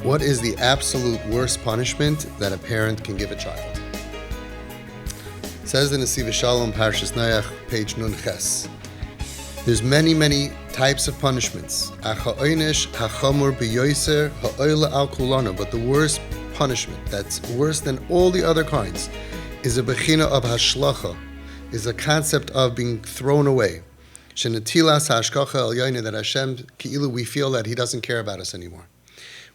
What is the absolute worst punishment that a parent can give a child? It says in Nesivas Shalom, Parshas Noach, page Nun Ches. There's many types of punishments. But the worst punishment, that's worse than all the other kinds, is a bechina of hashlacha, is a concept of being thrown away. That Hashem, we feel that He doesn't care about us anymore.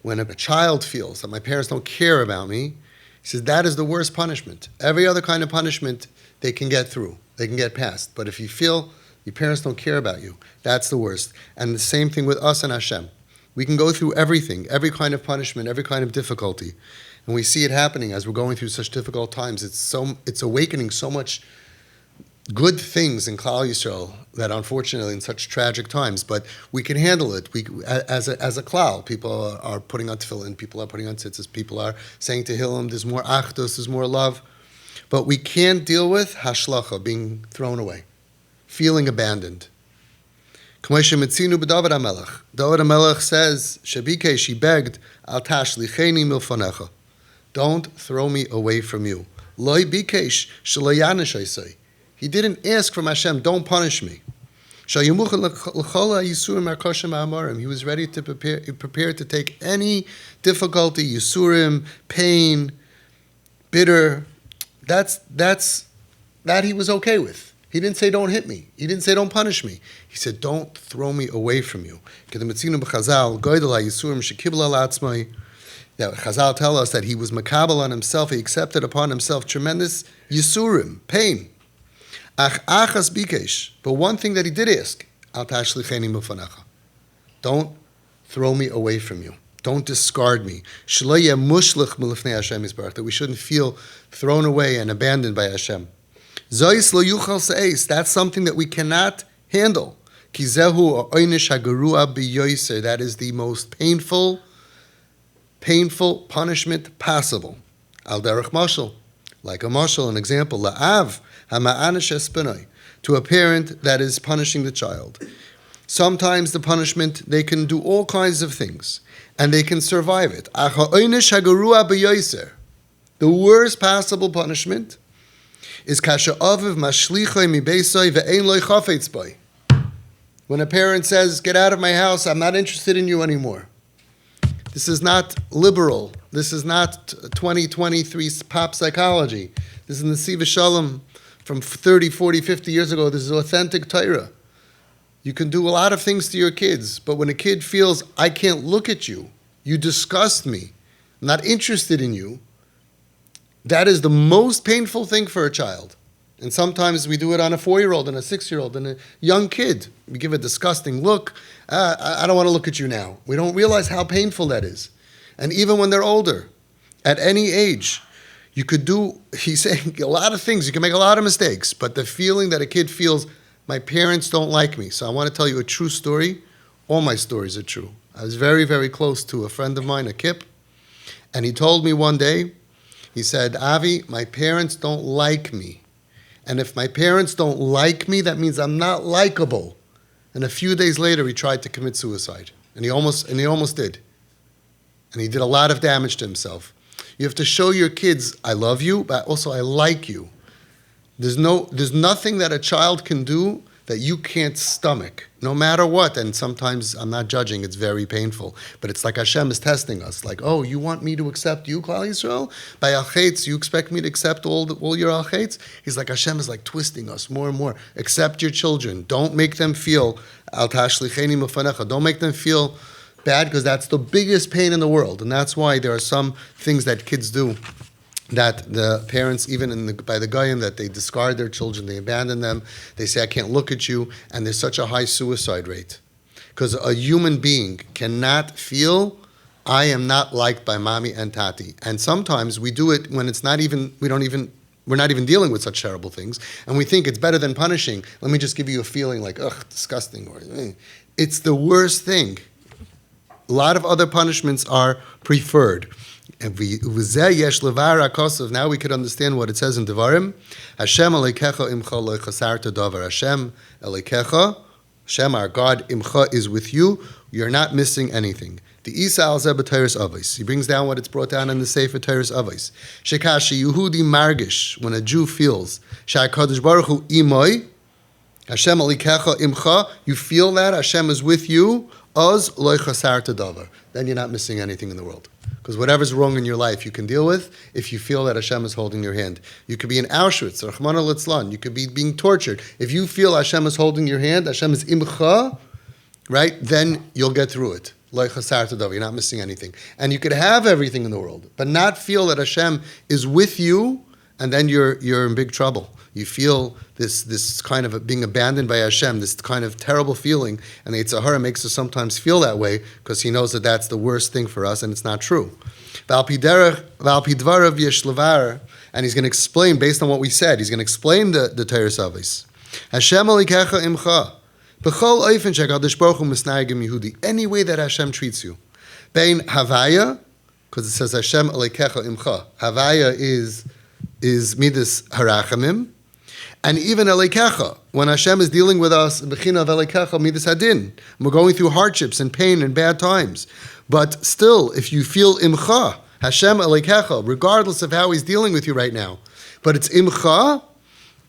When a child feels that my parents don't care about me, he says that is the worst punishment. Every other kind of punishment they can get through, they can get past. But if you feel your parents don't care about you, that's the worst. And the same thing with us and Hashem. We can go through everything, every kind of punishment, every kind of difficulty. And we see it happening as we're going through such difficult times. It's awakening so much good things in Klal Yisrael that unfortunately in such tragic times, but we can handle it. We, as a Klal, people are putting on tefillin, people are putting on tzitzis, people are saying Tehillim, there's more achdus, there's more love. But we can't deal with hashlacha, being thrown away, feeling abandoned. David HaMelech says, Shabike, she begged, Al tashlicheni milfanecha. Don't throw me away from you. Loi bikesh shelo yanish osei. He didn't ask from Hashem, don't punish me. He was ready to prepare to take any difficulty, Yisurim, pain, bitter. That he was okay with. He didn't say, don't hit me. He didn't say, don't punish me. He said, don't throw me away from you. That Chazal tell us that he was makabel on himself. He accepted upon himself tremendous Yisurim, pain. But one thing that he did ask, don't throw me away from you. Don't discard me. That we shouldn't feel thrown away and abandoned by Hashem. That's something that we cannot handle. That is the most painful punishment possible. Al derech mashal, like a mashal, an example. La'av hama'anish espinoi, to a parent that is punishing the child. Sometimes the punishment, they can do all kinds of things, and they can survive it. The worst possible punishment is kasha aviv mashlichoi mibeisoi ve'ein loy chafetz boi. When a parent says, get out of my house, I'm not interested in you anymore. This is not liberal. This is not 2023 pop psychology. This is Nesivas Shalom from 30, 40, 50 years ago. This is authentic Torah. You can do a lot of things to your kids, but when a kid feels, I can't look at you, you disgust me, I'm not interested in you, that is the most painful thing for a child. And sometimes we do it on a 4-year-old and a 6-year-old and a young kid. We give a disgusting look. I don't want to look at you now. We don't realize how painful that is. And even when they're older, at any age, you could do, he's saying, a lot of things. You can make a lot of mistakes. But the feeling that a kid feels, my parents don't like me. So I want to tell you a true story. All my stories are true. I was very close to a friend of mine, a kip. And he told me one day, he said, Avi, my parents don't like me. And if my parents don't like me, that means I'm not likable. And a few days later, he tried to commit suicide. And he almost did. And he did a lot of damage to himself. You have to show your kids, I love you, but also I like you. There's nothing that a child can do that you can't stomach, no matter what. And sometimes, I'm not judging, it's very painful. But it's like Hashem is testing us. Like, oh, you want me to accept you, Klal Yisrael? By al-chetz, you expect me to accept all your al-chetz? He's like, Hashem is like twisting us more and more. Accept your children. Don't make them feel, al tashlicheni milfanecha. Don't make them feel bad, because that's the biggest pain in the world. And that's why there are some things that kids do that the parents, even by the Goyim, that they discard their children, they abandon them, they say, I can't look at you, and there's such a high suicide rate. Because a human being cannot feel, I am not liked by mommy and tati. And sometimes we do it when it's not even, we're not even dealing with such terrible things, and we think it's better than punishing. Let me just give you a feeling like, ugh, disgusting. Or it's the worst thing. A lot of other punishments are preferred. Now we could understand what it says in Devarim. Hashem Elokecha imcha lo chasarta davar. Hashem Elokecha, Hashem, our God, imcha, is with you. You're not missing anything. The Isa al Zeh b'Teiros Avos. He brings down what it's brought down in the Sefer Teiros Avos. Shekashi Yehudi margish, when a Jew feels, Sha'akadosh Baruch Hu imoi, Hashem alikecha imcha, you feel that Hashem is with you, oz loy chasar davar. Then you're not missing anything in the world. Because whatever's wrong in your life, you can deal with if you feel that Hashem is holding your hand. You could be in Auschwitz, or Rachmana litzlan. You could be being tortured. If you feel Hashem is holding your hand, Hashem is imcha, right? Then you'll get through it. Loy chasar davar. You're not missing anything. And you could have everything in the world, but not feel that Hashem is with you, and then you're in big trouble. You feel this kind of being abandoned by Hashem, this kind of terrible feeling, and the Yetzer Hara makes us sometimes feel that way because he knows that that's the worst thing for us, and it's not true. And he's going to explain, based on what we said, he's going to explain the Teiros Avos. Hashem alikecha imcha, b'chol oifen shekadosh baruch hu misnayegim Yehudi, any way that Hashem treats you. Bein havaya, because it says Hashem alikecha imcha. Havaya is midas harachamim. And even Elekecha, when Hashem is dealing with us, Bechina of Elekecha midas hadin, we're going through hardships and pain and bad times. But still, if you feel imcha, Hashem Elekecha, regardless of how he's dealing with you right now, but it's imcha,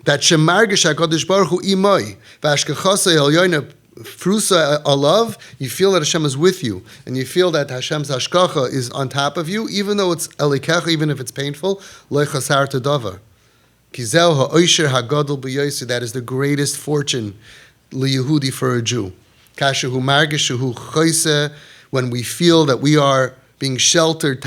that shemargish HaKadosh Baruch Hu imoi, v'ashkechasa elyoyna frusa alav, you feel that Hashem is with you, and you feel that Hashem's hashkacha is on top of you, even though it's Elekecha, even if it's painful, lo chasar davar. That is the greatest fortune liyehudi for a Jew. When we feel that we are being sheltered,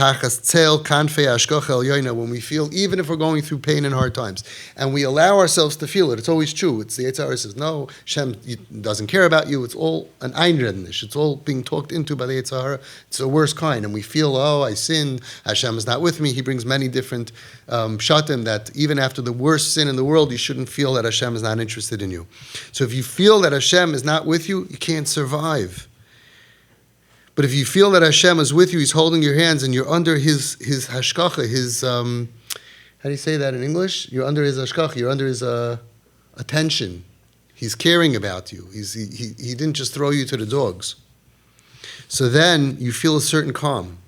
when we feel, even if we're going through pain and hard times, and we allow ourselves to feel it, it's always true. It's the Yetzer Hara says, no, Hashem doesn't care about you. It's all an einrednish. It's all being talked into by the Yetzer Hara. It's the worst kind. And we feel, oh, I sinned. Hashem is not with me. He brings many different pshatim that even after the worst sin in the world, you shouldn't feel that Hashem is not interested in you. So if you feel that Hashem is not with you, you can't survive. But if you feel that Hashem is with you, he's holding your hands, and you're under his hashkacha, his, how do you say that in English? You're under his hashkacha, you're under his attention. He's caring about you. He didn't just throw you to the dogs. So then you feel a certain calm.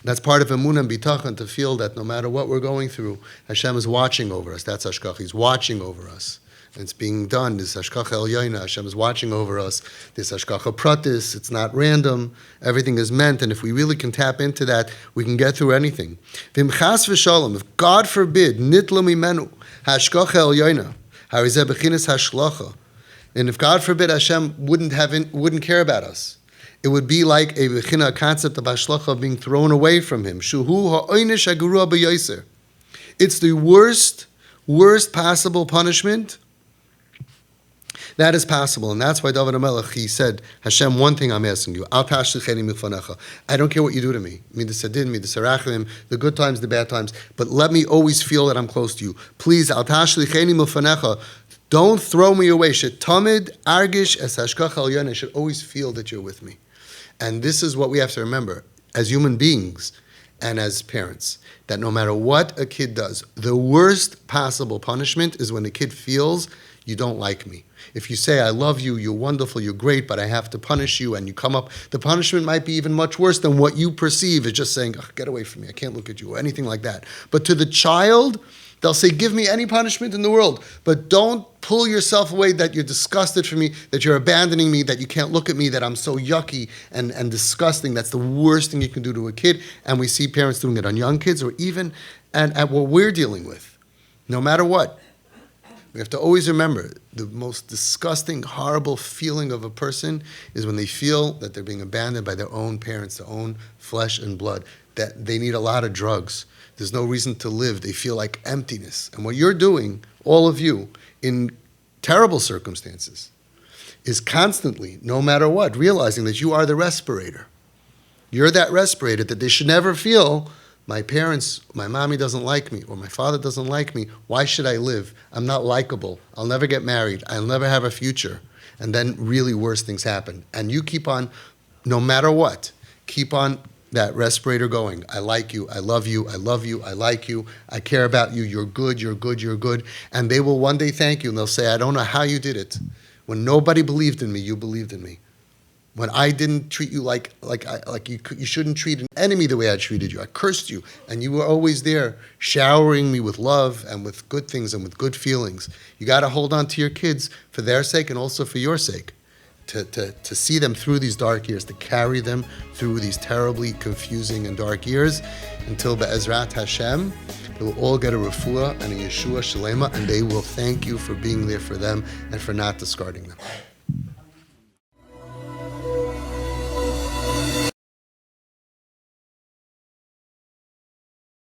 That's part of emunah and bitachon, to feel that no matter what we're going through, Hashem is watching over us. That's hashkacha. He's watching over us. And it's being done. This hashkacha elyoyna, Hashem is watching over us. This hashkacha pratis, it's not random. Everything is meant, and if we really can tap into that, we can get through anything. V'im chas v'shalom, if God forbid, nitla mimenu, hashkacha elyoyna, harizeh bechinas hashlacha, and if God forbid Hashem wouldn't care about us, it would be like a bechina, a concept of hashlacha, of being thrown away from him. Shuhu ha'oynish hagurua b'yoser. It's the worst possible punishment that is possible, and that's why David HaMelech, he said, Hashem, one thing I'm asking you, I don't care what you do to me, midas hadin, midas harachim, the good times, the bad times, but let me always feel that I'm close to you. Please, don't throw me away. Shetamid argish es hashkacha elyoyna, I should always feel that you're with me. And this is what we have to remember, as human beings and as parents, that no matter what a kid does, the worst possible punishment is when a kid feels you don't like me. If you say, I love you, you're wonderful, you're great, but I have to punish you, and you come up, the punishment might be even much worse than what you perceive as just saying, get away from me, I can't look at you, or anything like that. But to the child, they'll say, give me any punishment in the world, but don't pull yourself away that you're disgusted for me, that you're abandoning me, that you can't look at me, that I'm so yucky and disgusting. That's the worst thing you can do to a kid. And we see parents doing it on young kids, or even at what we're dealing with. No matter what, we have to always remember, the most disgusting, horrible feeling of a person is when they feel that they're being abandoned by their own parents, their own flesh and blood, that they need a lot of drugs. There's no reason to live. They feel like emptiness. And what you're doing, all of you, in terrible circumstances, is constantly, no matter what, realizing that you are the respirator. You're that respirator, that they should never feel, my parents, my mommy doesn't like me, or my father doesn't like me. Why should I live? I'm not likable. I'll never get married. I'll never have a future. And then really worse things happen. And you keep on, no matter what, keep on that respirator going. I like you. I love you. I love you. I like you. I care about you. You're good. You're good. You're good. And they will one day thank you, and they'll say, I don't know how you did it. When nobody believed in me, you believed in me. When I didn't treat you like you shouldn't treat an enemy the way I treated you. I cursed you, and you were always there, showering me with love and with good things and with good feelings. You got to hold on to your kids for their sake and also for your sake, to see them through these dark years, to carry them through these terribly confusing and dark years, until Be'ezrat Hashem, they will all get a refuah and a Yeshua Shalema, and they will thank you for being there for them and for not discarding them.